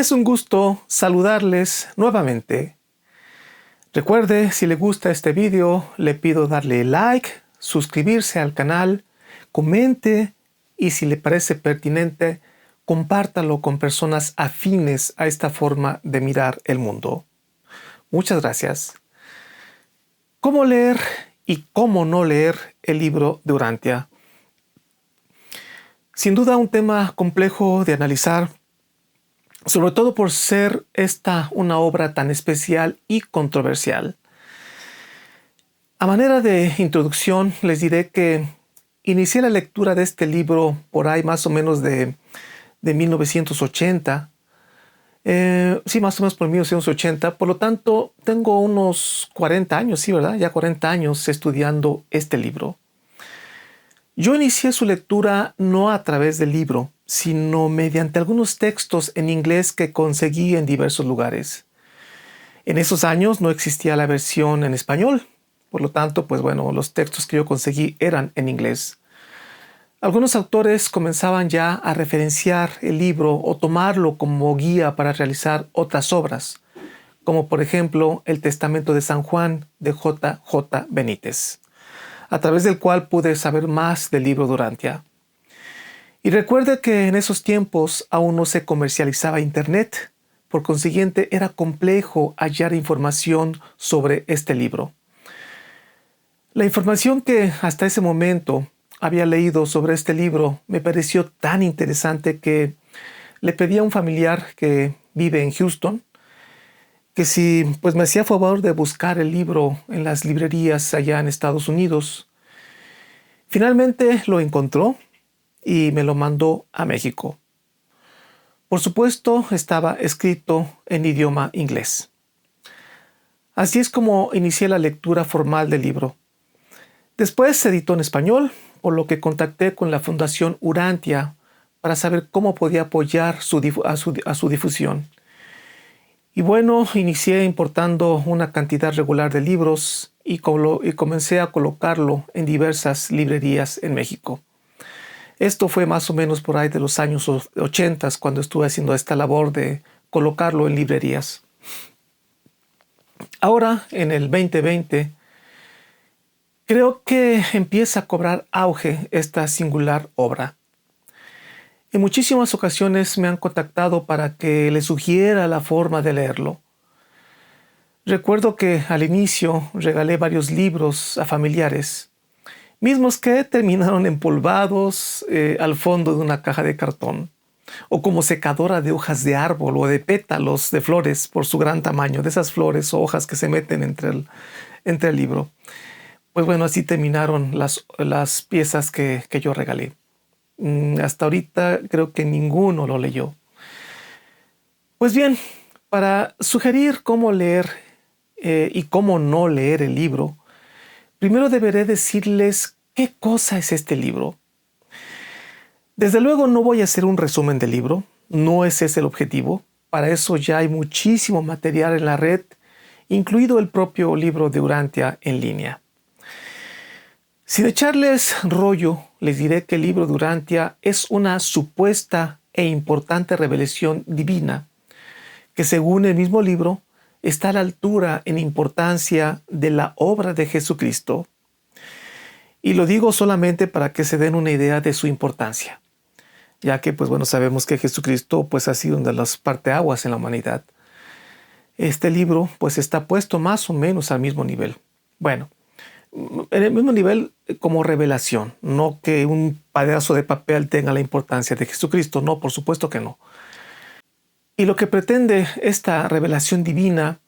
Es un gusto saludarles nuevamente. Recuerde, si le gusta este video, le pido darle like, suscribirse al canal, comente y si le parece pertinente, compártalo con personas afines a esta forma de mirar el mundo. Muchas gracias. ¿Cómo leer y cómo no leer el libro de Urantia? Sin duda un tema complejo de analizar, sobre todo por ser esta una obra tan especial y controversial. A manera de introducción, les diré que inicié la lectura de este libro por ahí más o menos de 1980. Sí, más o menos por 1980. Por lo tanto, tengo unos 40 años, sí, ¿verdad? Ya 40 años estudiando este libro. Yo inicié su lectura no a través del libro, sino mediante algunos textos en inglés que conseguí en diversos lugares. En esos años no existía la versión en español, por lo tanto, pues bueno, los textos que yo conseguí eran en inglés. Algunos autores comenzaban ya a referenciar el libro o tomarlo como guía para realizar otras obras, como por ejemplo El Testamento de San Juan de J. J. Benítez, a través del cual pude saber más del libro de Urantia. Y recuerde que en esos tiempos aún no se comercializaba Internet, por consiguiente era complejo hallar información sobre este libro. La información que hasta ese momento había leído sobre este libro me pareció tan interesante que le pedí a un familiar que vive en Houston que si pues me hacía favor de buscar el libro en las librerías allá en Estados Unidos. Finalmente lo encontró y me lo mandó a México. Por supuesto, estaba escrito en idioma inglés. Así es como inicié la lectura formal del libro. Después se editó en español, por lo que contacté con la Fundación Urantia para saber cómo podía apoyar a su difusión. Y bueno, inicié importando una cantidad regular de libros y comencé a colocarlo en diversas librerías en México. Esto fue más o menos por ahí de los años 80 cuando estuve haciendo esta labor de colocarlo en librerías. Ahora, en el 2020, creo que empieza a cobrar auge esta singular obra. En muchísimas ocasiones me han contactado para que les sugiera la forma de leerlo. Recuerdo que al inicio regalé varios libros a familiares, mismos que terminaron empolvados al fondo de una caja de cartón, o como secadora de hojas de árbol o de pétalos de flores por su gran tamaño, de esas flores o hojas que se meten entre el libro. Pues bueno, así terminaron las piezas que yo regalé. Hasta ahorita creo que ninguno lo leyó. Pues bien, para sugerir cómo leer y cómo no leer el libro, primero deberé decirles qué cosa es este libro. Desde luego no voy a hacer un resumen del libro, no ese es el objetivo. Para eso ya hay muchísimo material en la red, incluido el propio libro de Urantia en línea. Sin echarles rollo, les diré que el libro de Urantia es una supuesta e importante revelación divina, que según el mismo libro, está a la altura en importancia de la obra de Jesucristo. Y lo digo solamente para que se den una idea de su importancia, ya que pues bueno, sabemos que Jesucristo pues ha sido una de las parteaguas en la humanidad. Este libro pues está puesto más o menos al mismo nivel. Bueno, en el mismo nivel como revelación, no que un pedazo de papel tenga la importancia de Jesucristo, no, por supuesto que no. Y lo que pretende esta revelación divina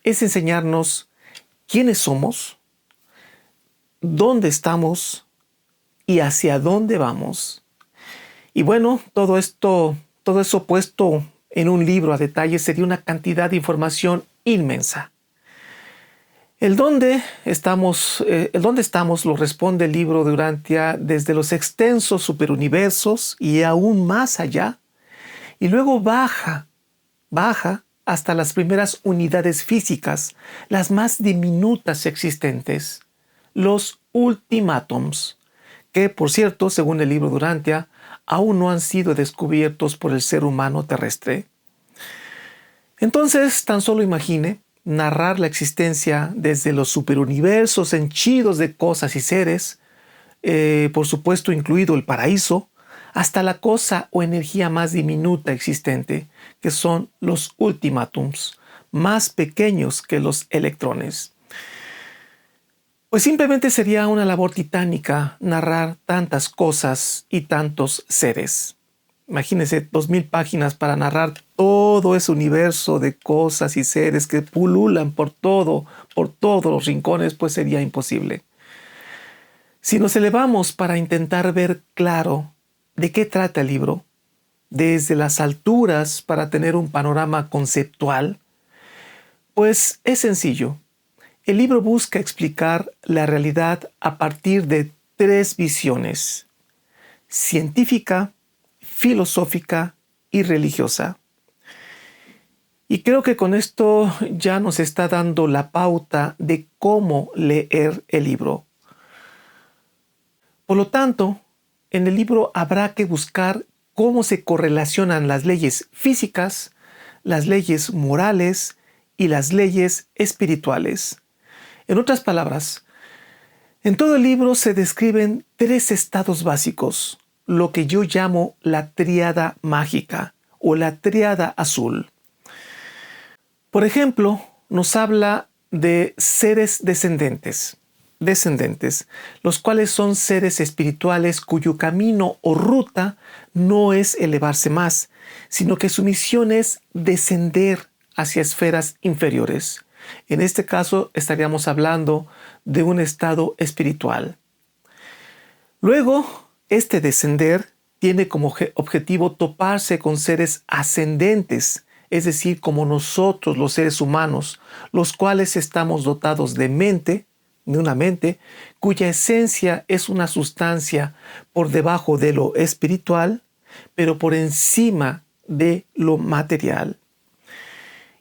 es enseñarnos quiénes somos, dónde estamos y hacia dónde vamos. Y bueno, todo eso puesto en un libro a detalle sería una cantidad de información inmensa. El dónde estamos lo responde el libro de Urantia desde los extensos superuniversos y aún más allá, y luego baja hasta las primeras unidades físicas, las más diminutas existentes, los ultimátums, que por cierto, según el libro de Urantia, aún no han sido descubiertos por el ser humano terrestre. Entonces, tan solo imagine narrar la existencia desde los superuniversos henchidos de cosas y seres, por supuesto incluido el paraíso, hasta la cosa o energía más diminuta existente, que son los ultimátums, más pequeños que los electrones. Pues simplemente sería una labor titánica narrar tantas cosas y tantos seres. Imagínense 2000 páginas para narrar todo ese universo de cosas y seres que pululan por todos los rincones, pues sería imposible. Si nos elevamos para intentar ver claro de qué trata el libro, desde las alturas para tener un panorama conceptual, pues es sencillo. El libro busca explicar la realidad a partir de 3 visiones: científica, filosófica y religiosa. Y creo que con esto ya nos está dando la pauta de cómo leer el libro. Por lo tanto, en el libro habrá que buscar cómo se correlacionan las leyes físicas, las leyes morales y las leyes espirituales. En otras palabras, en todo el libro se describen 3 estados básicos, lo que yo llamo la tríada mágica o la tríada azul. Por ejemplo, nos habla de seres descendentes, los cuales son seres espirituales cuyo camino o ruta no es elevarse más, sino que su misión es descender hacia esferas inferiores. En este caso estaríamos hablando de un estado espiritual. Luego, este descender tiene como objetivo toparse con seres ascendentes, es decir, como nosotros los seres humanos, los cuales estamos dotados de una mente, cuya esencia es una sustancia por debajo de lo espiritual, pero por encima de lo material.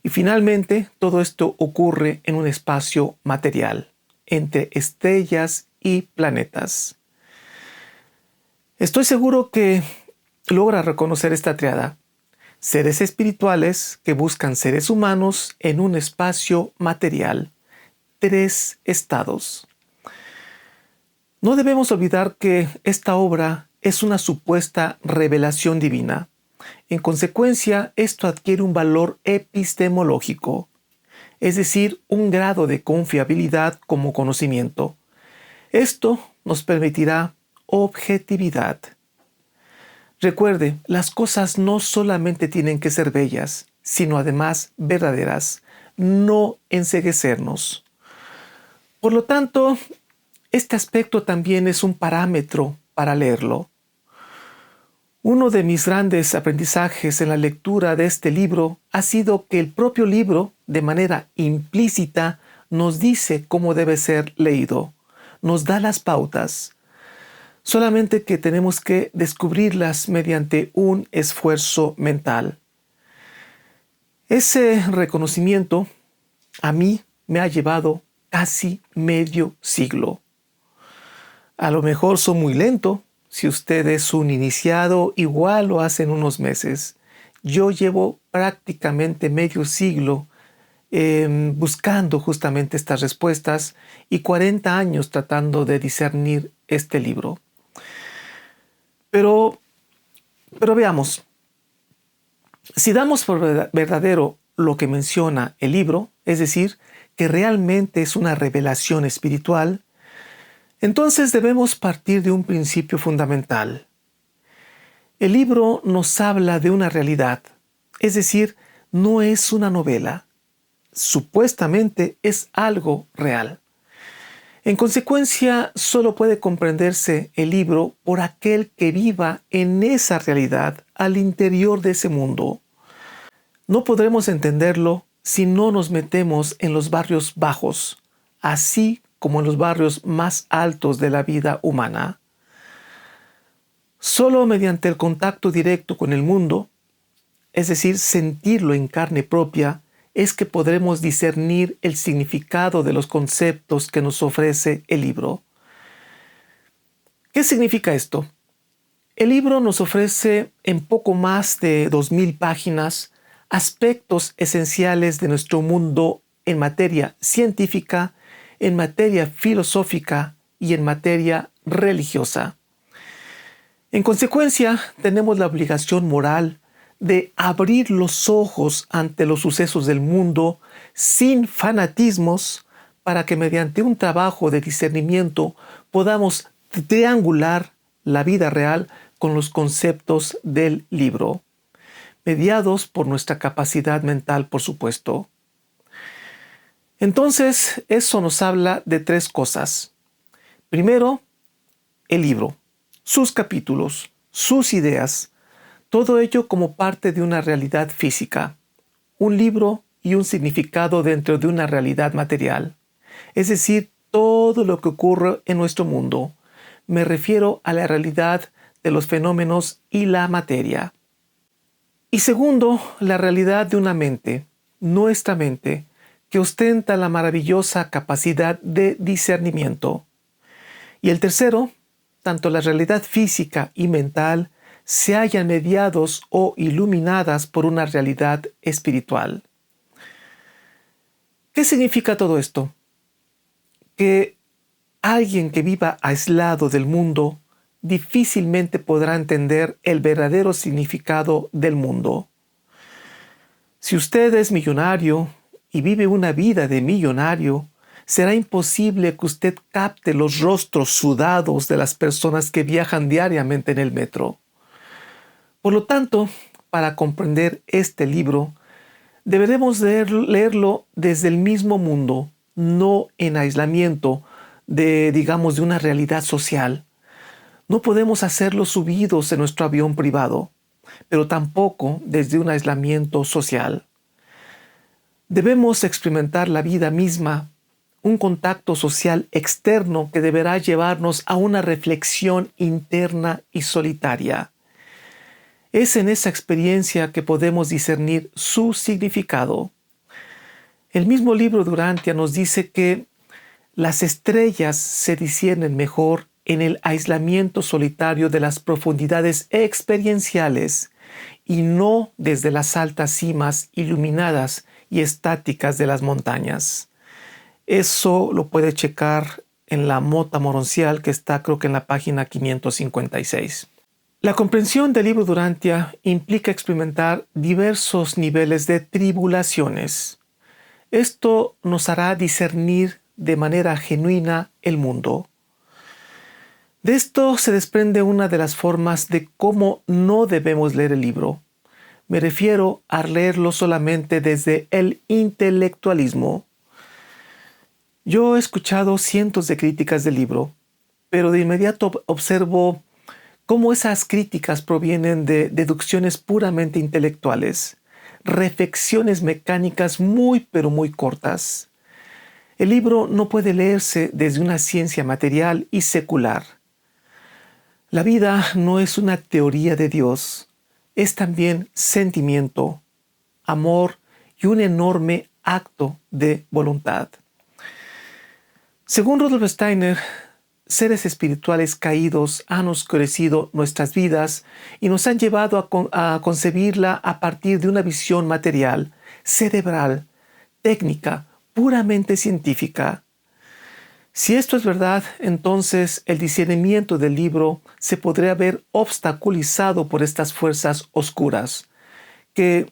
Y finalmente, todo esto ocurre en un espacio material, entre estrellas y planetas. Estoy seguro que logra reconocer esta triada: seres espirituales que buscan seres humanos en un espacio material. 3 estados. No debemos olvidar que esta obra es una supuesta revelación divina. En consecuencia, esto adquiere un valor epistemológico, es decir, un grado de confiabilidad como conocimiento. Esto nos permitirá objetividad. Recuerde, las cosas no solamente tienen que ser bellas, sino además verdaderas, no enceguecernos. Por lo tanto, este aspecto también es un parámetro para leerlo. Uno de mis grandes aprendizajes en la lectura de este libro ha sido que el propio libro, de manera implícita, nos dice cómo debe ser leído, nos da las pautas, solamente que tenemos que descubrirlas mediante un esfuerzo mental. Ese reconocimiento a mí me ha llevado casi medio siglo. A lo mejor soy muy lento. Si usted es un iniciado, igual lo hace en unos meses. Yo llevo prácticamente medio siglo buscando justamente estas respuestas y 40 años tratando de discernir este libro. Pero veamos, si damos por verdadero lo que menciona el libro, es decir, que realmente es una revelación espiritual, entonces debemos partir de un principio fundamental. El libro nos habla de una realidad, es decir, no es una novela. Supuestamente es algo real. En consecuencia, solo puede comprenderse el libro por aquel que viva en esa realidad al interior de ese mundo. No podremos entenderlo si no nos metemos en los barrios bajos, así como en los barrios más altos de la vida humana. Solo mediante el contacto directo con el mundo, es decir, sentirlo en carne propia, es que podremos discernir el significado de los conceptos que nos ofrece el libro. ¿Qué significa esto? El libro nos ofrece en poco más de 2000 páginas aspectos esenciales de nuestro mundo en materia científica, en materia filosófica y en materia religiosa. En consecuencia, tenemos la obligación moral de abrir los ojos ante los sucesos del mundo sin fanatismos para que mediante un trabajo de discernimiento podamos triangular la vida real con los conceptos del libro, mediados por nuestra capacidad mental, por supuesto. Entonces, eso nos habla de tres cosas. Primero, el libro, sus capítulos, sus ideas, todo ello como parte de una realidad física, un libro y un significado dentro de una realidad material, es decir, todo lo que ocurre en nuestro mundo. Me refiero a la realidad de los fenómenos y la materia. Y segundo, la realidad de una mente, nuestra mente, que ostenta la maravillosa capacidad de discernimiento. Y el tercero, tanto la realidad física y mental se hallan mediados o iluminadas por una realidad espiritual. ¿Qué significa todo esto? Que alguien que viva aislado del mundo difícilmente podrá entender el verdadero significado del mundo. Si usted es millonario y vive una vida de millonario, será imposible que usted capte los rostros sudados de las personas que viajan diariamente en el metro. Por lo tanto, para comprender este libro, deberemos leerlo desde el mismo mundo, no en aislamiento de una realidad social. No podemos hacerlo subidos en nuestro avión privado, pero tampoco desde un aislamiento social. Debemos experimentar la vida misma, un contacto social externo que deberá llevarnos a una reflexión interna y solitaria. Es en esa experiencia que podemos discernir su significado. El mismo libro Durantia nos dice que las estrellas se disciernen mejor en el aislamiento solitario de las profundidades experienciales y no desde las altas cimas iluminadas y estáticas de las montañas. Eso lo puede checar en la Mota Moroncial, que está creo que en la página 556. La comprensión del libro Durantia implica experimentar diversos niveles de tribulaciones. Esto nos hará discernir de manera genuina el mundo. De esto se desprende una de las formas de cómo no debemos leer el libro. Me refiero a leerlo solamente desde el intelectualismo. Yo he escuchado cientos de críticas del libro, pero de inmediato observo cómo esas críticas provienen de deducciones puramente intelectuales, reflexiones mecánicas muy cortas. El libro no puede leerse desde una ciencia material y secular. La vida no es una teoría de Dios, es también sentimiento, amor y un enorme acto de voluntad. Según Rudolf Steiner, seres espirituales caídos han oscurecido nuestras vidas y nos han llevado a concebirla a partir de una visión material, cerebral, técnica, puramente científica. Si esto es verdad, entonces el discernimiento del libro se podría ver obstaculizado por estas fuerzas oscuras que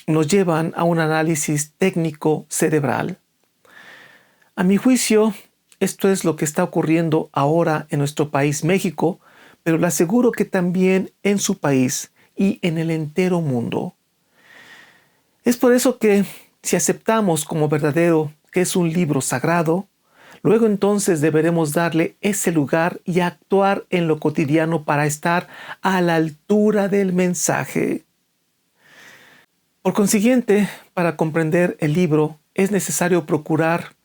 nos llevan a un análisis técnico cerebral. A mi juicio, esto es lo que está ocurriendo ahora en nuestro país, México, pero le aseguro que también en su país y en el entero mundo. Es por eso que, si aceptamos como verdadero que es un libro sagrado, luego entonces deberemos darle ese lugar y actuar en lo cotidiano para estar a la altura del mensaje. Por consiguiente, para comprender el libro es necesario procurar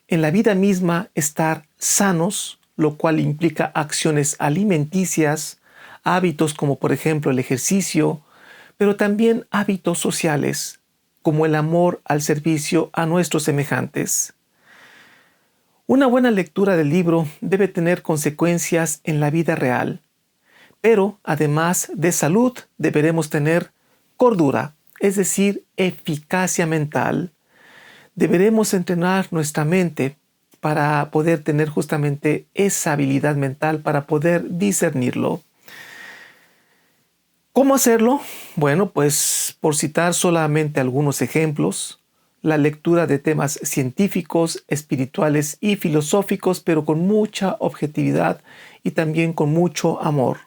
en la vida misma estar sanos, lo cual implica acciones alimenticias, hábitos como por ejemplo el ejercicio, pero también hábitos sociales, como el amor al servicio a nuestros semejantes. Una buena lectura del libro debe tener consecuencias en la vida real, pero además de salud deberemos tener cordura, es decir, eficacia mental. Deberemos entrenar nuestra mente para poder tener justamente esa habilidad mental, para poder discernirlo. ¿Cómo hacerlo? Bueno, pues por citar solamente algunos ejemplos, la lectura de temas científicos, espirituales y filosóficos, pero con mucha objetividad y también con mucho amor.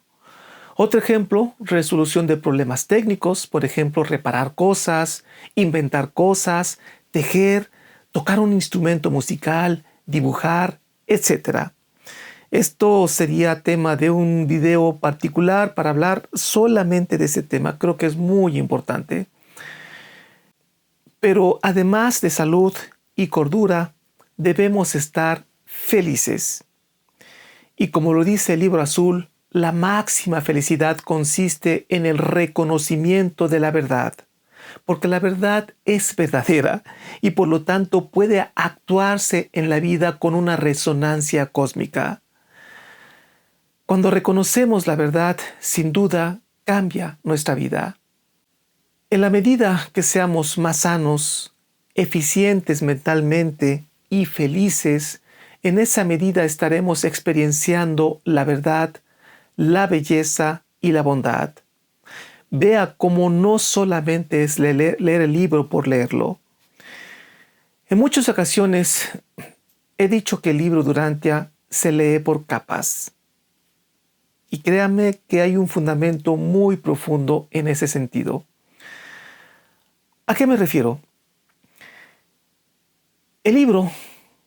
Otro ejemplo, resolución de problemas técnicos, por ejemplo, reparar cosas, inventar cosas, tejer, tocar un instrumento musical, dibujar, etc. Esto sería tema de un video particular para hablar solamente de ese tema. Creo que es muy importante. Pero además de salud y cordura, debemos estar felices. Y como lo dice el Libro Azul, la máxima felicidad consiste en el reconocimiento de la verdad, porque la verdad es verdadera y por lo tanto puede actuarse en la vida con una resonancia cósmica. Cuando reconocemos la verdad, sin duda, cambia nuestra vida. En la medida que seamos más sanos, eficientes mentalmente y felices, en esa medida estaremos experienciando la verdad, la belleza y la bondad. Vea cómo no solamente es leer el libro por leerlo. En muchas ocasiones he dicho que el libro Durantia se lee por capas. Y créanme que hay un fundamento muy profundo en ese sentido. ¿A qué me refiero? El libro,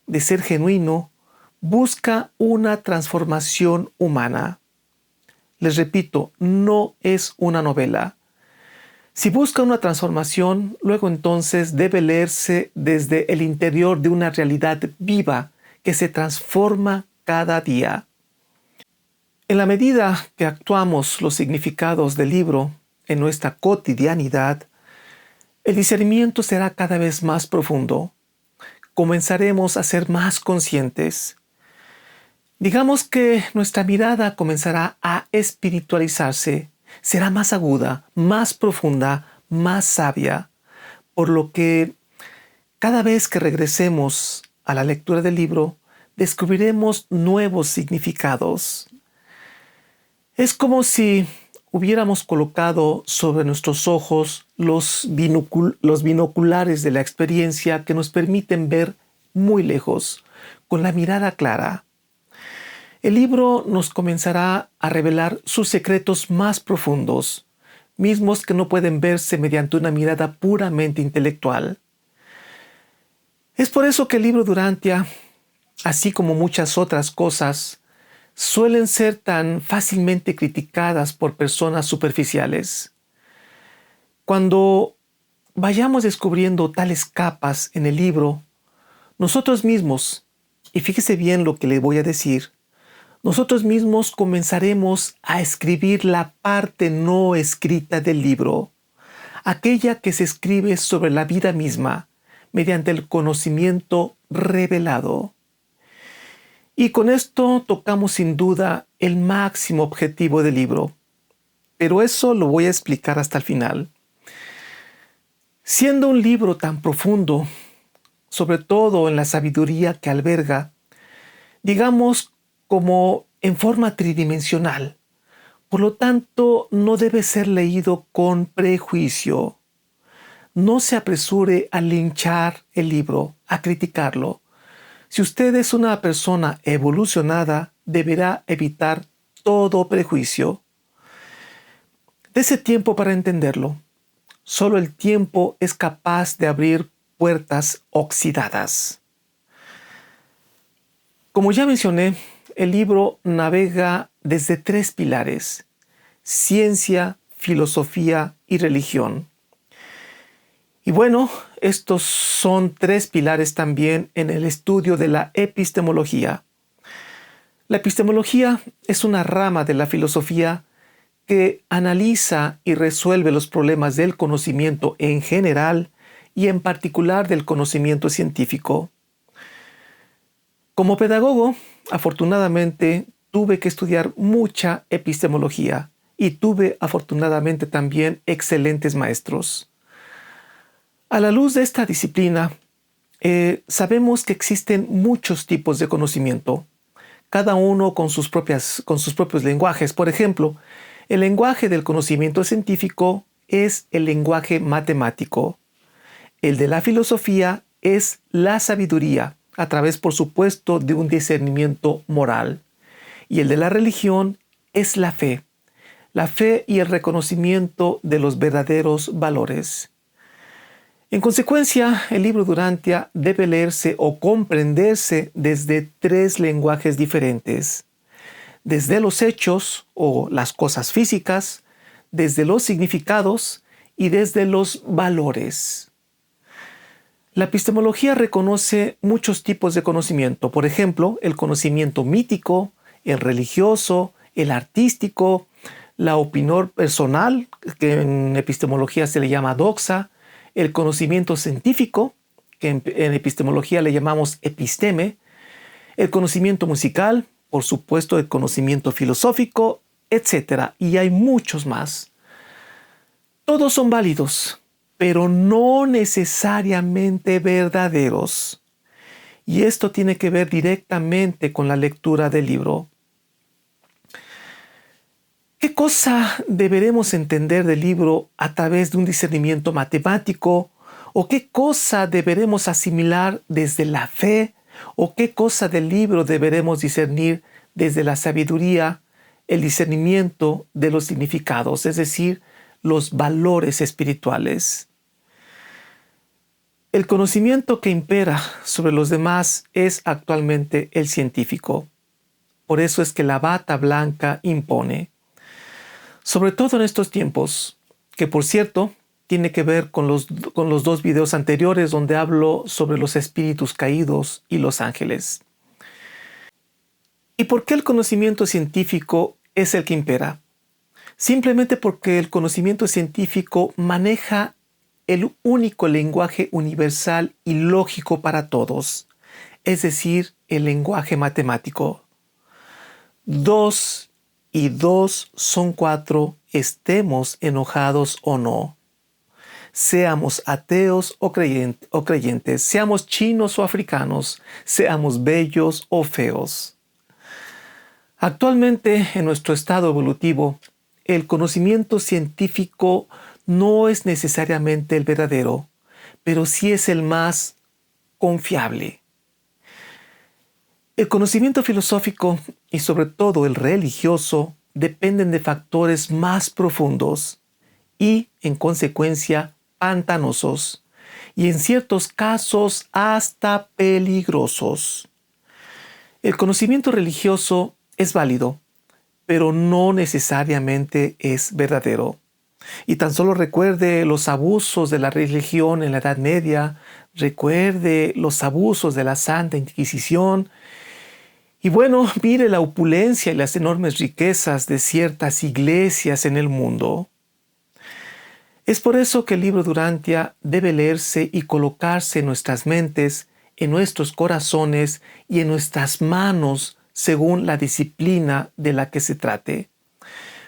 de ser genuino, busca una transformación humana. Les repito, no es una novela. Si busca una transformación, luego entonces debe leerse desde el interior de una realidad viva que se transforma cada día. En la medida que actuamos los significados del libro en nuestra cotidianidad, el discernimiento será cada vez más profundo. Comenzaremos a ser más conscientes. Digamos que nuestra mirada comenzará a espiritualizarse, será más aguda, más profunda, más sabia, por lo que cada vez que regresemos a la lectura del libro, descubriremos nuevos significados. Es como si hubiéramos colocado sobre nuestros ojos los binoculares de la experiencia que nos permiten ver muy lejos, con la mirada clara. El libro nos comenzará a revelar sus secretos más profundos, mismos que no pueden verse mediante una mirada puramente intelectual. Es por eso que el libro Durantia, así como muchas otras cosas, suelen ser tan fácilmente criticadas por personas superficiales. Cuando vayamos descubriendo tales capas en el libro, nosotros mismos, y fíjese bien lo que le voy a decir, nosotros mismos comenzaremos a escribir la parte no escrita del libro, aquella que se escribe sobre la vida misma, mediante el conocimiento revelado. Y con esto tocamos sin duda el máximo objetivo del libro, pero eso lo voy a explicar hasta el final. Siendo un libro tan profundo, sobre todo en la sabiduría que alberga, digamos como en forma tridimensional, por lo tanto no debe ser leído con prejuicio. No se apresure a linchar el libro, a criticarlo. Si usted es una persona evolucionada, deberá evitar todo prejuicio. Dese tiempo para entenderlo. Solo el tiempo es capaz de abrir puertas oxidadas. Como ya mencioné, el libro navega desde 3 pilares: ciencia, filosofía y religión. Y bueno, estos son 3 pilares también en el estudio de la epistemología. La epistemología es una rama de la filosofía que analiza y resuelve los problemas del conocimiento en general y en particular del conocimiento científico. Como pedagogo, afortunadamente, tuve que estudiar mucha epistemología y tuve afortunadamente también excelentes maestros. A la luz de esta disciplina, sabemos que existen muchos tipos de conocimiento, cada uno con sus propios lenguajes. Por ejemplo, el lenguaje del conocimiento científico es el lenguaje matemático. El de la filosofía es la sabiduría, a través, por supuesto, de un discernimiento moral. Y el de la religión es la fe y el reconocimiento de los verdaderos valores. En consecuencia, el libro Durantia debe leerse o comprenderse desde tres lenguajes diferentes: desde los hechos o las cosas físicas, desde los significados y desde los valores. La epistemología reconoce muchos tipos de conocimiento, por ejemplo, el conocimiento mítico, el religioso, el artístico, la opinión personal, que en epistemología se le llama doxa, el conocimiento científico, que en epistemología le llamamos episteme, el conocimiento musical, por supuesto el conocimiento filosófico, etc. Y hay muchos más. Todos son válidos, pero no necesariamente verdaderos. Y esto tiene que ver directamente con la lectura del libro. ¿Qué cosa deberemos entender del libro a través de un discernimiento matemático? ¿O qué cosa deberemos asimilar desde la fe? ¿O qué cosa del libro deberemos discernir desde la sabiduría, el discernimiento de los significados, es decir, los valores espirituales? El conocimiento que impera sobre los demás es actualmente el científico. Por eso es que la bata blanca impone. Sobre todo en estos tiempos, que por cierto, tiene que ver con los dos videos anteriores donde hablo sobre los espíritus caídos y los ángeles. ¿Y por qué el conocimiento científico es el que impera? Simplemente porque el conocimiento científico maneja el único lenguaje universal y lógico para todos, es decir, el lenguaje matemático. 2 y 2 son 4, estemos enojados o no. Seamos ateos o creyentes, seamos chinos o africanos, seamos bellos o feos. Actualmente, en nuestro estado evolutivo, el conocimiento científico no es necesariamente el verdadero, pero sí es el más confiable. El conocimiento filosófico y sobre todo el religioso dependen de factores más profundos y, en consecuencia, pantanosos y en ciertos casos hasta peligrosos. El conocimiento religioso es válido, pero no necesariamente es verdadero. Y tan solo recuerde los abusos de la religión en la Edad Media, recuerde los abusos de la Santa Inquisición. Y bueno, mire la opulencia y las enormes riquezas de ciertas iglesias en el mundo. Es por eso que el libro Durantia debe leerse y colocarse en nuestras mentes, en nuestros corazones y en nuestras manos según la disciplina de la que se trate.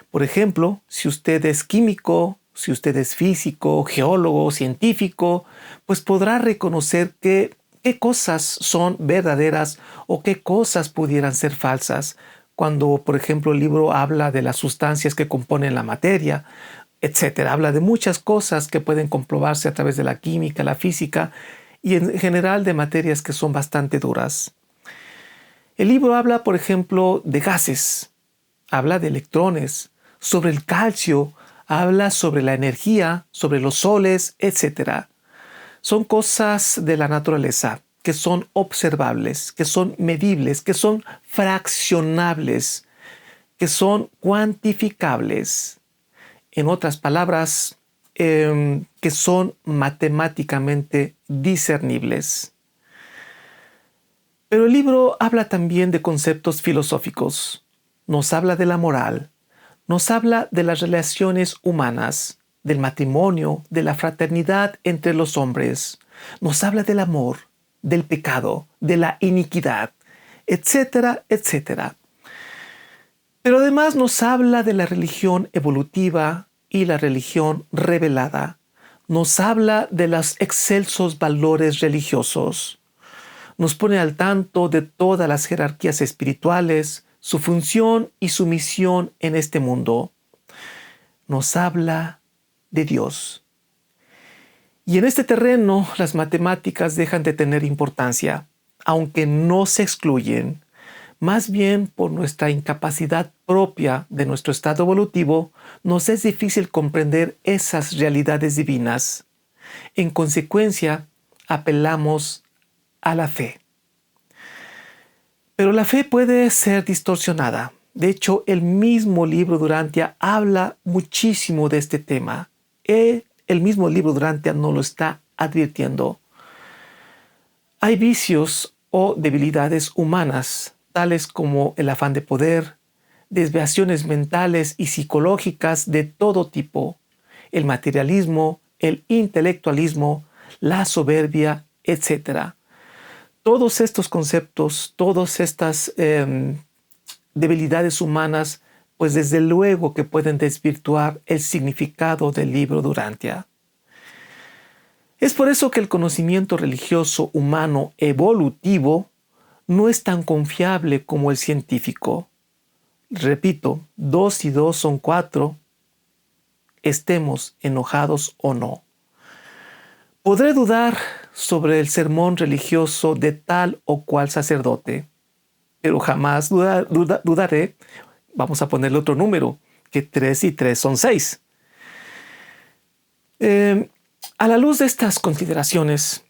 Por ejemplo, si usted es químico, si usted es físico, geólogo, científico, pues podrá reconocer qué cosas son verdaderas o qué cosas pudieran ser falsas. Cuando, por ejemplo, el libro habla de las sustancias que componen la materia, etc. Habla de muchas cosas que pueden comprobarse a través de la química, la física y en general de materias que son bastante duras. El libro habla, por ejemplo, de gases, habla de electrones, sobre el calcio, habla sobre la energía, sobre los soles, etc. Son cosas de la naturaleza que son observables, que son medibles, que son fraccionables, que son cuantificables. En otras palabras, que son matemáticamente discernibles. Pero el libro habla también de conceptos filosóficos. Nos habla de la moral, nos habla de las relaciones humanas, del matrimonio, de la fraternidad entre los hombres. Nos habla del amor, del pecado, de la iniquidad, etcétera, etcétera. Pero además nos habla de la religión evolutiva y la religión revelada. nos habla de los excelsos valores religiosos. Nos pone al tanto de todas las jerarquías espirituales, su función y su misión en este mundo. Nos habla de Dios. Y en este terreno las matemáticas dejan de tener importancia, aunque no se excluyen. Más bien por nuestra incapacidad propia de nuestro estado evolutivo, nos es difícil comprender esas realidades divinas. En consecuencia, apelamos a la fe. Pero la fe puede ser distorsionada. De hecho, el mismo libro Durantia habla muchísimo de este tema. El mismo libro Durantia nos lo está advirtiendo. Hay vicios o debilidades humanas, tales como el afán de poder, desviaciones mentales y psicológicas de todo tipo, el materialismo, el intelectualismo, la soberbia, etc. Todos estos conceptos, todas estas debilidades humanas, pues desde luego que pueden desvirtuar el significado del libro Durantia. Es por eso que el conocimiento religioso humano evolutivo no es tan confiable como el científico. Repito, 2 y 2 son 4, estemos enojados o no. Podré dudar sobre el sermón religioso de tal o cual sacerdote, pero jamás dudaré, vamos a ponerle otro número, que 3 y 3 son 6. A la luz de estas consideraciones,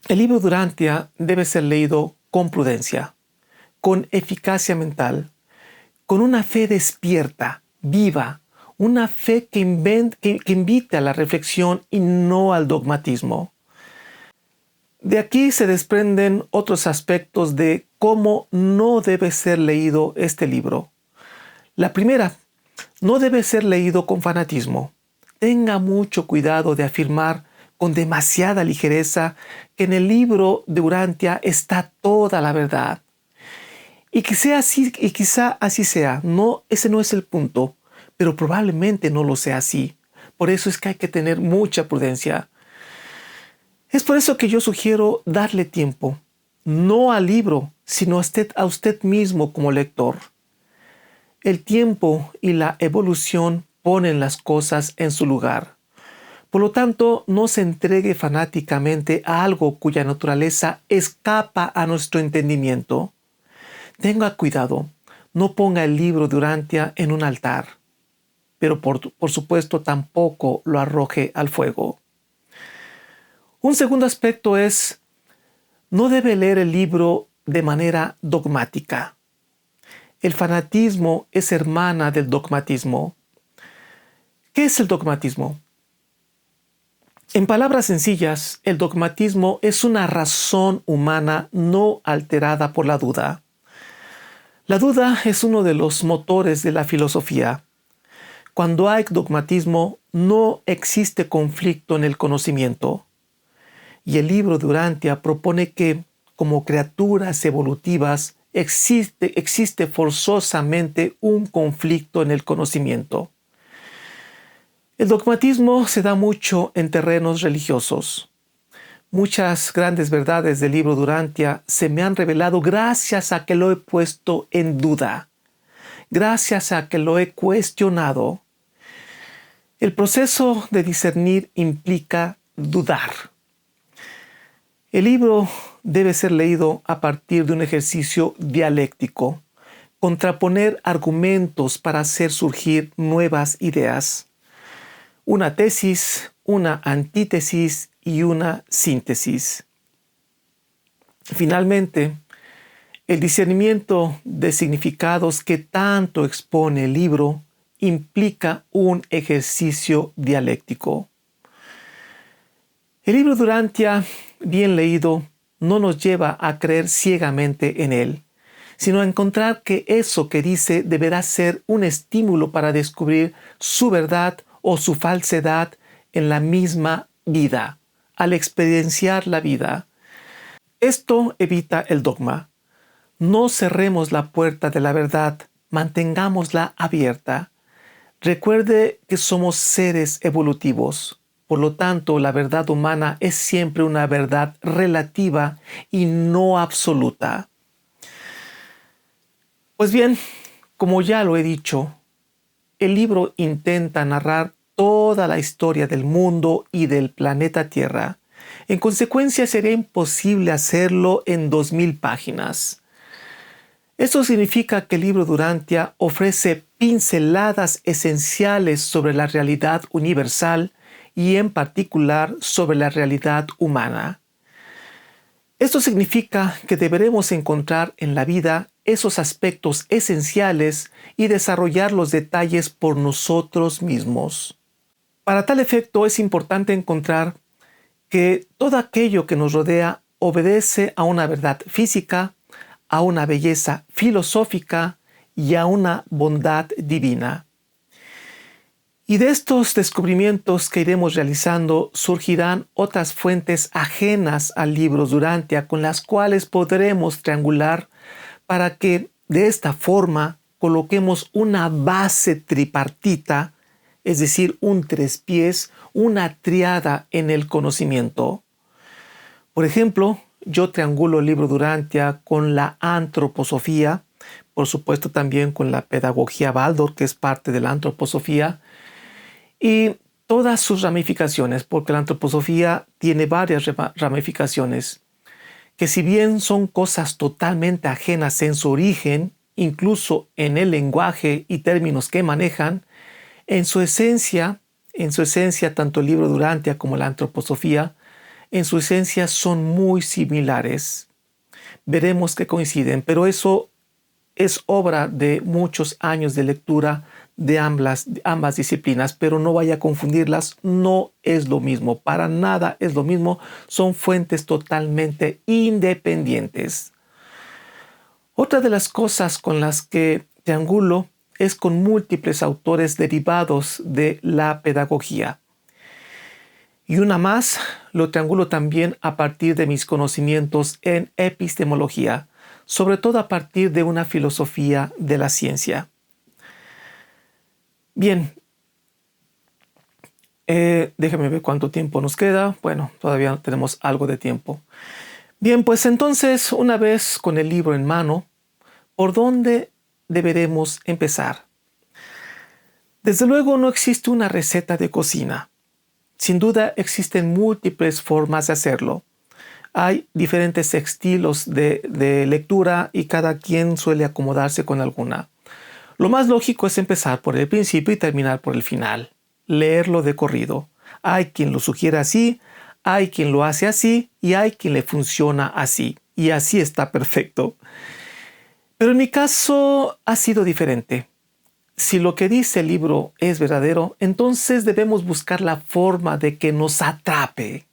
el libro Durantia debe ser leído con prudencia, con eficacia mental, con una fe despierta, viva, una fe que invite a la reflexión y no al dogmatismo. De aquí se desprenden otros aspectos de cómo no debe ser leído este libro. La primera, no debe ser leído con fanatismo. Tenga mucho cuidado de afirmar con demasiada ligereza que en el libro de Durantia está toda la verdad. Y que sea así, y quizá así sea. No, ese no es el punto, pero probablemente no lo sea así. Por eso es que hay que tener mucha prudencia. Es por eso que yo sugiero darle tiempo, no al libro, sino a usted mismo como lector. El tiempo y la evolución ponen las cosas en su lugar. Por lo tanto, no se entregue fanáticamente a algo cuya naturaleza escapa a nuestro entendimiento. Tenga cuidado, no ponga el libro Durantia en un altar, pero por supuesto tampoco lo arroje al fuego. Un segundo aspecto es, no debe leer el libro de manera dogmática. El fanatismo es hermana del dogmatismo. ¿Qué es el dogmatismo? En palabras sencillas, el dogmatismo es una razón humana no alterada por la duda. La duda es uno de los motores de la filosofía. Cuando hay dogmatismo, no existe conflicto en el conocimiento. Y el libro Durantia propone que, como criaturas evolutivas, existe forzosamente un conflicto en el conocimiento. El dogmatismo se da mucho en terrenos religiosos. Muchas grandes verdades del libro Durantia se me han revelado gracias a que lo he puesto en duda, gracias a que lo he cuestionado. El proceso de discernir implica dudar. El libro debe ser leído a partir de un ejercicio dialéctico, contraponer argumentos para hacer surgir nuevas ideas. Una tesis, una antítesis y una síntesis. Finalmente, el discernimiento de significados que tanto expone el libro implica un ejercicio dialéctico. El libro Durantia, bien leído, no nos lleva a creer ciegamente en él, sino a encontrar que eso que dice deberá ser un estímulo para descubrir su verdad o su falsedad en la misma vida, al experienciar la vida. Esto evita el dogma. No cerremos la puerta de la verdad, mantengámosla abierta. Recuerde que somos seres evolutivos. Por lo tanto, la verdad humana es siempre una verdad relativa y no absoluta. Pues bien, como ya lo he dicho, el libro intenta narrar toda la historia del mundo y del planeta Tierra. En consecuencia, sería imposible hacerlo en 2000 páginas. Esto significa que el libro Durantia ofrece pinceladas esenciales sobre la realidad universal y en particular sobre la realidad humana. Esto significa que deberemos encontrar en la vida esos aspectos esenciales y desarrollar los detalles por nosotros mismos. Para tal efecto es importante encontrar que todo aquello que nos rodea obedece a una verdad física, a una belleza filosófica y a una bondad divina. Y de estos descubrimientos que iremos realizando surgirán otras fuentes ajenas al libro Durantia con las cuales podremos triangular para que de esta forma coloquemos una base tripartita, es decir, un trespiés, una triada en el conocimiento. Por ejemplo, yo triangulo el libro Durantia con la antroposofía, por supuesto también con la pedagogía Waldorf, que es parte de la antroposofía, y todas sus ramificaciones, porque la antroposofía tiene varias ramificaciones, que si bien son cosas totalmente ajenas en su origen, incluso en el lenguaje y términos que manejan, en su esencia, tanto el libro Durantia como la antroposofía, en su esencia son muy similares. Veremos que coinciden, pero eso es obra de muchos años de lectura de ambas disciplinas, pero no vaya a confundirlas, no es lo mismo, para nada es lo mismo, son fuentes totalmente independientes. Otra de las cosas con las que triangulo es con múltiples autores derivados de la pedagogía. Y una más, lo triangulo también a partir de mis conocimientos en epistemología, sobre todo a partir de una filosofía de la ciencia. Bien, déjame ver cuánto tiempo nos queda. Bueno, todavía tenemos algo de tiempo. Bien, pues entonces, una vez con el libro en mano, ¿por dónde deberemos empezar? Desde luego no existe una receta de cocina. Sin duda existen múltiples formas de hacerlo. Hay diferentes estilos de lectura y cada quien suele acomodarse con alguna. Lo más lógico es empezar por el principio y terminar por el final. Leerlo de corrido. Hay quien lo sugiere así, hay quien lo hace así y hay quien le funciona así. Y así está perfecto. Pero en mi caso ha sido diferente. Si lo que dice el libro es verdadero, entonces debemos buscar la forma de que nos atrape,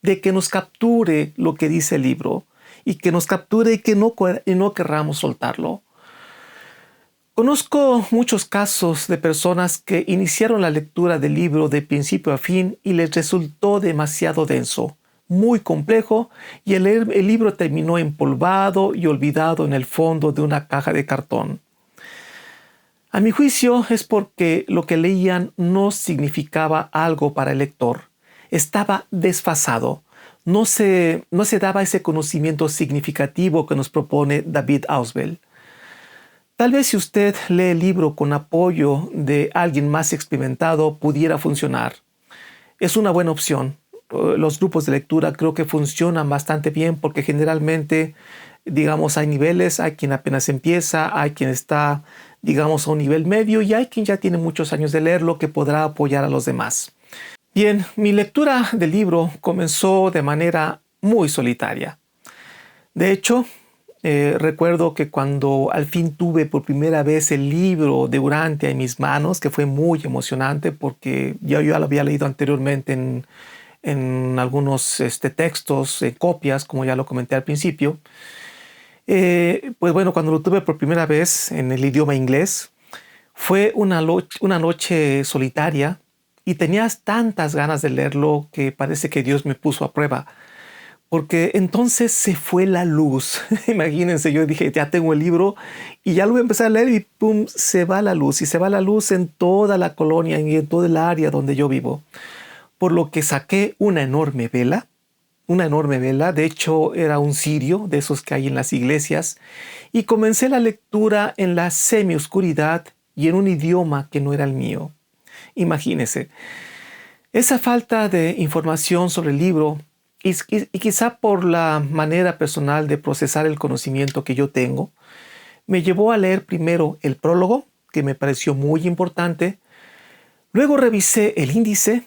de que nos capture lo que dice el libro y que nos capture y que no querramos soltarlo. Conozco muchos casos de personas que iniciaron la lectura del libro de principio a fin y les resultó demasiado denso, muy complejo, y el libro terminó empolvado y olvidado en el fondo de una caja de cartón. A mi juicio es porque lo que leían no significaba algo para el lector. Estaba desfasado. No se daba ese conocimiento significativo que nos propone David Ausubel. Tal vez si usted lee el libro con apoyo de alguien más experimentado pudiera funcionar. Es una buena opción. Los grupos de lectura creo que funcionan bastante bien porque generalmente, digamos, hay niveles, hay quien apenas empieza, hay quien está, digamos, a un nivel medio y hay quien ya tiene muchos años de leerlo que podrá apoyar a los demás. Bien, mi lectura del libro comenzó de manera muy solitaria. De hecho, recuerdo que cuando al fin tuve por primera vez el libro de Durantia en mis manos, que fue muy emocionante porque yo ya lo había leído anteriormente en algunos textos, copias, como ya lo comenté al principio. Pues bueno, cuando lo tuve por primera vez en el idioma inglés, fue una noche solitaria y tenía tantas ganas de leerlo que parece que Dios me puso a prueba. Porque entonces se fue la luz. Imagínense, yo dije, ya tengo el libro y ya lo voy a empezar a leer y pum, se va la luz. Y se va la luz en toda la colonia y en todo el área donde yo vivo. por lo que saqué una enorme vela, de hecho era un cirio de esos que hay en las iglesias, y comencé la lectura en la semioscuridad y en un idioma que no era el mío. Imagínese, esa falta de información sobre el libro y quizá por la manera personal de procesar el conocimiento que yo tengo, me llevó a leer primero el prólogo, que me pareció muy importante, luego revisé el índice,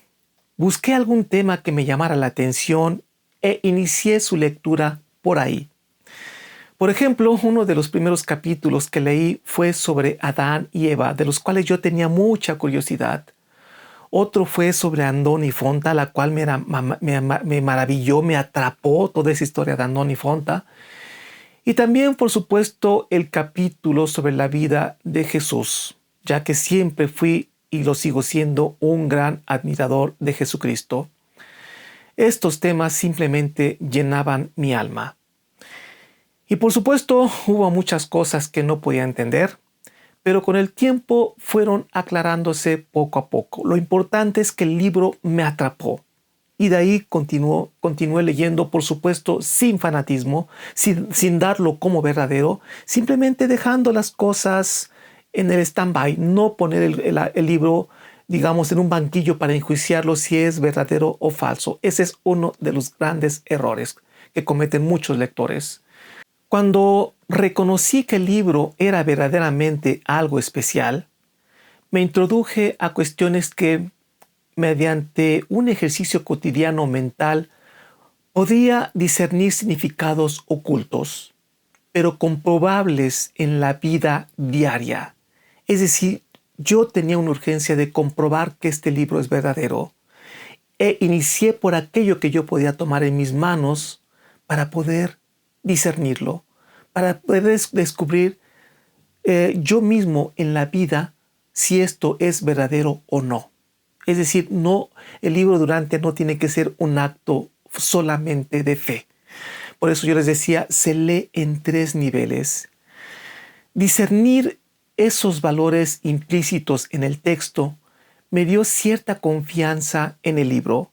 busqué algún tema que me llamara la atención e inicié su lectura por ahí. Por ejemplo, uno de los primeros capítulos que leí fue sobre Adán y Eva, de los cuales yo tenía mucha curiosidad. Otro fue sobre Andón y Fonta, la cual me maravilló, me atrapó toda esa historia de Andón y Fonta. Y también, por supuesto, el capítulo sobre la vida de Jesús, ya que siempre fui y lo sigo siendo un gran admirador de Jesucristo. Estos temas simplemente llenaban mi alma. Y por supuesto, hubo muchas cosas que no podía entender, pero con el tiempo fueron aclarándose poco a poco. Lo importante es que el libro me atrapó. Y de ahí continué leyendo, por supuesto, sin fanatismo, sin darlo como verdadero, simplemente dejando las cosas en el stand-by, no poner el libro, digamos, en un banquillo para enjuiciarlo si es verdadero o falso. Ese es uno de los grandes errores que cometen muchos lectores. Cuando reconocí que el libro era verdaderamente algo especial, me introduje a cuestiones que, mediante un ejercicio cotidiano mental, podía discernir significados ocultos, pero comprobables en la vida diaria. Es decir, yo tenía una urgencia de comprobar que este libro es verdadero e inicié por aquello que yo podía tomar en mis manos para poder discernirlo, para poder descubrir yo mismo en la vida si esto es verdadero o no. Es decir, no, el libro Durante no tiene que ser un acto solamente de fe. Por eso yo les decía, se lee en 3 niveles. Discernir esos valores implícitos en el texto me dio cierta confianza en el libro.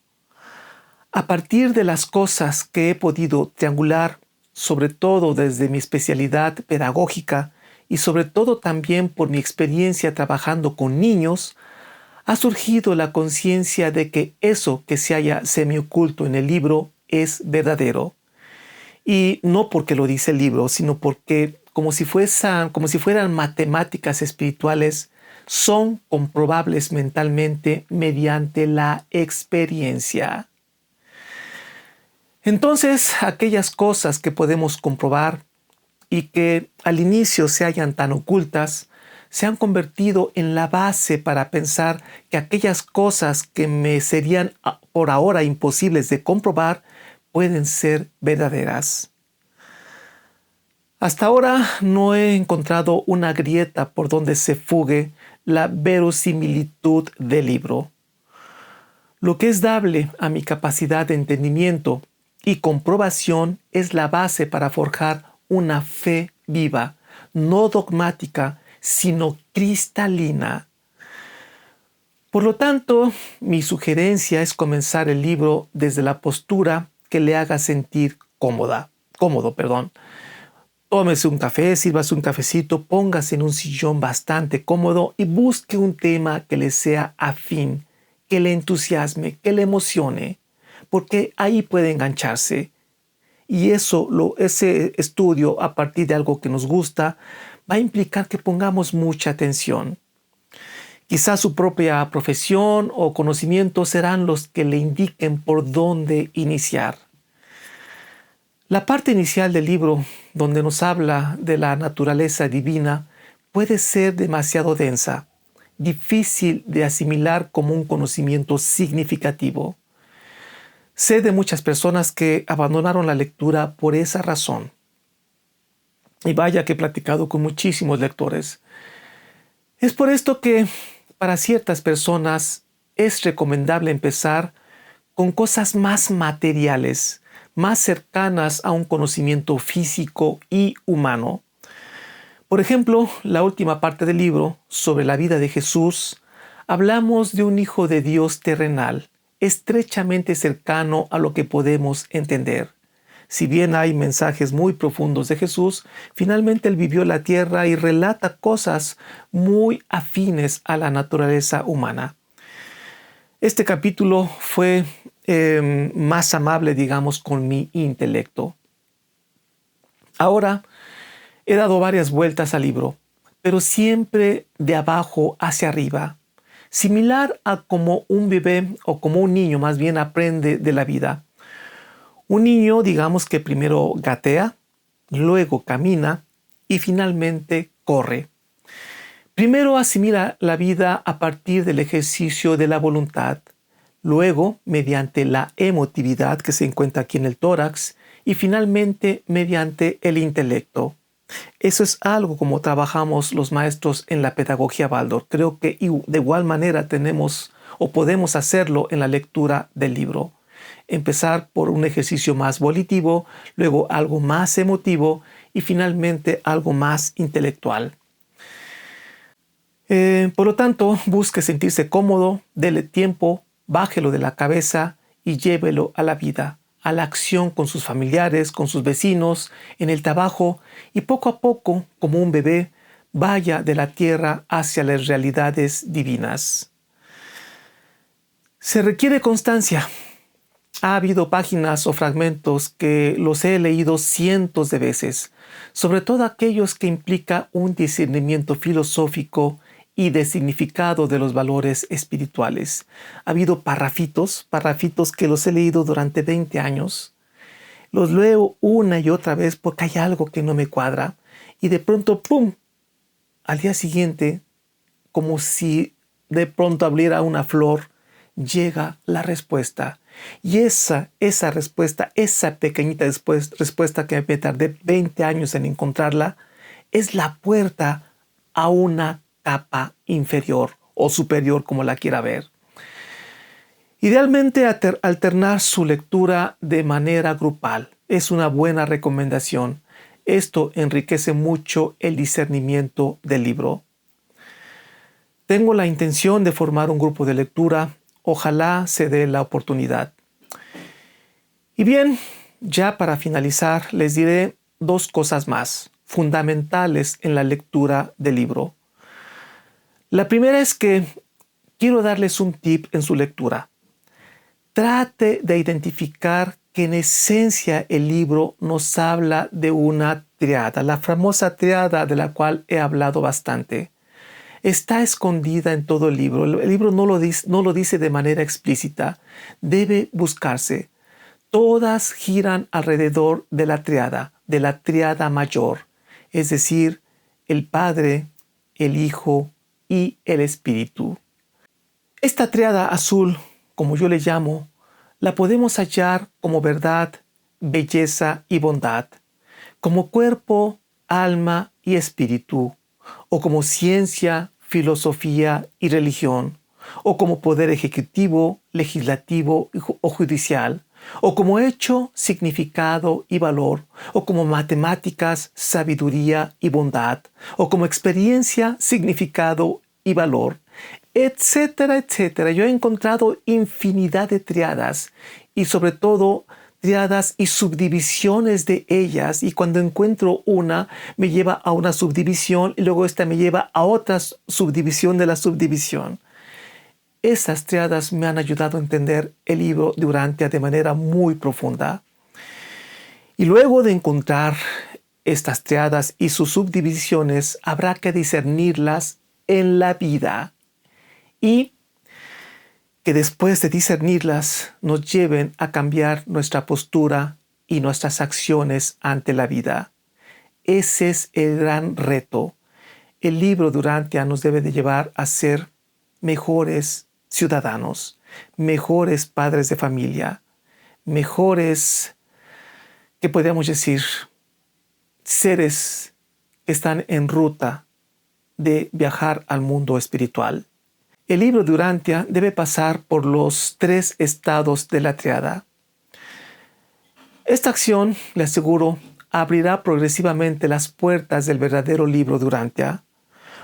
A partir de las cosas que he podido triangular, sobre todo desde mi especialidad pedagógica y sobre todo también por mi experiencia trabajando con niños, ha surgido la conciencia de que eso que se halla semioculto en el libro es verdadero. Y no porque lo dice el libro, sino porque como si fueran matemáticas espirituales, son comprobables mentalmente mediante la experiencia. Entonces, aquellas cosas que podemos comprobar y que al inicio se hallan tan ocultas, se han convertido en la base para pensar que aquellas cosas que me serían por ahora imposibles de comprobar pueden ser verdaderas. Hasta ahora no he encontrado una grieta por donde se fugue la verosimilitud del libro. Lo que es dable a mi capacidad de entendimiento y comprobación es la base para forjar una fe viva, no dogmática, sino cristalina. Por lo tanto, mi sugerencia es comenzar el libro desde la postura que le haga sentir cómodo. Tómese un café, sírvase un cafecito, póngase en un sillón bastante cómodo y busque un tema que le sea afín, que le entusiasme, que le emocione, porque ahí puede engancharse. Y ese estudio, a partir de algo que nos gusta, va a implicar que pongamos mucha atención. Quizás su propia profesión o conocimiento serán los que le indiquen por dónde iniciar. La parte inicial del libro, donde nos habla de la naturaleza divina, puede ser demasiado densa, difícil de asimilar como un conocimiento significativo. Sé de muchas personas que abandonaron la lectura por esa razón. Y vaya que he platicado con muchísimos lectores. Es por esto que para ciertas personas es recomendable empezar con cosas más materiales, más cercanas a un conocimiento físico y humano. Por ejemplo, la última parte del libro, sobre la vida de Jesús, hablamos de un Hijo de Dios terrenal, estrechamente cercano a lo que podemos entender. Si bien hay mensajes muy profundos de Jesús, finalmente Él vivió la tierra y relata cosas muy afines a la naturaleza humana. Este capítulo fue más amable, digamos, con mi intelecto. Ahora, he dado varias vueltas al libro, pero siempre de abajo hacia arriba, similar a como un bebé o como un niño más bien aprende de la vida. Un niño, digamos que primero gatea, luego camina y finalmente corre. Primero asimila la vida a partir del ejercicio de la voluntad, luego mediante la emotividad que se encuentra aquí en el tórax y finalmente mediante el intelecto. Eso es algo como trabajamos los maestros en la pedagogía Waldorf. Creo que de igual manera tenemos o podemos hacerlo en la lectura del libro. Empezar por un ejercicio más volitivo, luego algo más emotivo y finalmente algo más intelectual. Por lo tanto, busque sentirse cómodo, dele tiempo, bájelo de la cabeza y llévelo a la vida, a la acción con sus familiares, con sus vecinos, en el trabajo y poco a poco, como un bebé, vaya de la tierra hacia las realidades divinas. Se requiere constancia. Ha habido páginas o fragmentos que los he leído cientos de veces, sobre todo aquellos que implican un discernimiento filosófico y de significado de los valores espirituales. Ha habido parrafitos que los he leído durante 20 años. Los leo una y otra vez porque hay algo que no me cuadra y de pronto, ¡pum!, al día siguiente, como si de pronto abriera una flor, llega la respuesta. Y esa respuesta, esa pequeñita respuesta que me tardé 20 años en encontrarla, es la puerta a una capa inferior o superior, como la quiera ver. Idealmente alternar su lectura de manera grupal es una buena recomendación. Esto enriquece mucho el discernimiento del libro. Tengo la intención de formar un grupo de lectura. Ojalá se dé la oportunidad. Y bien, ya para finalizar, les diré dos cosas más fundamentales en la lectura del libro. La primera es que quiero darles un tip en su lectura. Trate de identificar que en esencia el libro nos habla de una triada, la famosa triada de la cual he hablado bastante. Está escondida en todo el libro. El libro no lo dice de manera explícita. Debe buscarse. Todas giran alrededor de la triada mayor, es decir, el Padre, el Hijo y el Espíritu. Esta triada azul, como yo le llamo, la podemos hallar como verdad, belleza y bondad, como cuerpo, alma y espíritu, o como ciencia, filosofía y religión, o como poder ejecutivo, legislativo o judicial, o como hecho, significado y valor, o como matemáticas, sabiduría y bondad, o como experiencia, significado y valor, etcétera, etcétera. Yo he encontrado infinidad de triadas y sobre todo triadas y subdivisiones de ellas, y cuando encuentro una me lleva a una subdivisión y luego esta me lleva a otra subdivisión de la subdivisión. Esas triadas me han ayudado a entender el libro de Urantia de manera muy profunda. Y luego de encontrar estas triadas y sus subdivisiones, habrá que discernirlas en la vida y que después de discernirlas nos lleven a cambiar nuestra postura y nuestras acciones ante la vida. Ese es el gran reto. El libro de Urantia nos debe de llevar a ser mejores ciudadanos, mejores padres de familia, mejores, ¿qué podríamos decir? Seres que están en ruta de viajar al mundo espiritual. El libro de Urantia debe pasar por los 3 estados de la triada. Esta acción, le aseguro, abrirá progresivamente las puertas del verdadero libro de Urantia,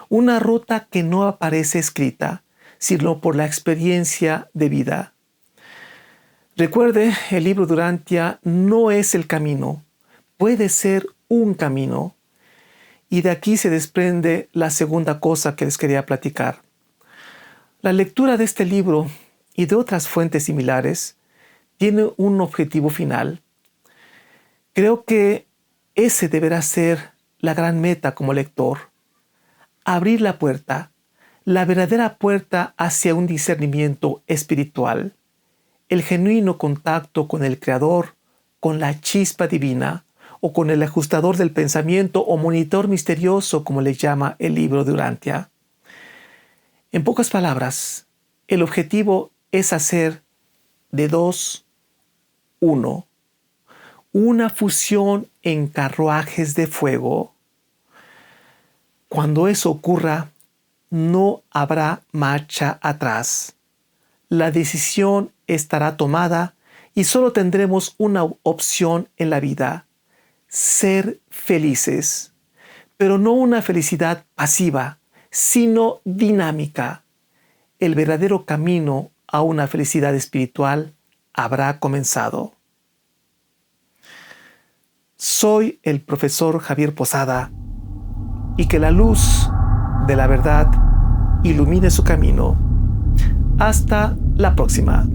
una ruta que no aparece escrita, sino por la experiencia de vida. Recuerde, el libro Durantia no es el camino, puede ser un camino. Y de aquí se desprende la segunda cosa que les quería platicar. La lectura de este libro y de otras fuentes similares tiene un objetivo final. Creo que ese deberá ser la gran meta como lector. Abrir la puerta, la verdadera puerta hacia un discernimiento espiritual, el genuino contacto con el Creador, con la chispa divina, o con el ajustador del pensamiento o monitor misterioso, como le llama el libro de Durantia. En pocas palabras, el objetivo es hacer de dos, uno, una fusión en carruajes de fuego. Cuando eso ocurra, no habrá marcha atrás. La decisión estará tomada y solo tendremos una opción en la vida: ser felices, pero no una felicidad pasiva, sino dinámica. El verdadero camino a una felicidad espiritual habrá comenzado. Soy el profesor Javier Posada, y que la luz de la verdad ilumine su camino. Hasta la próxima.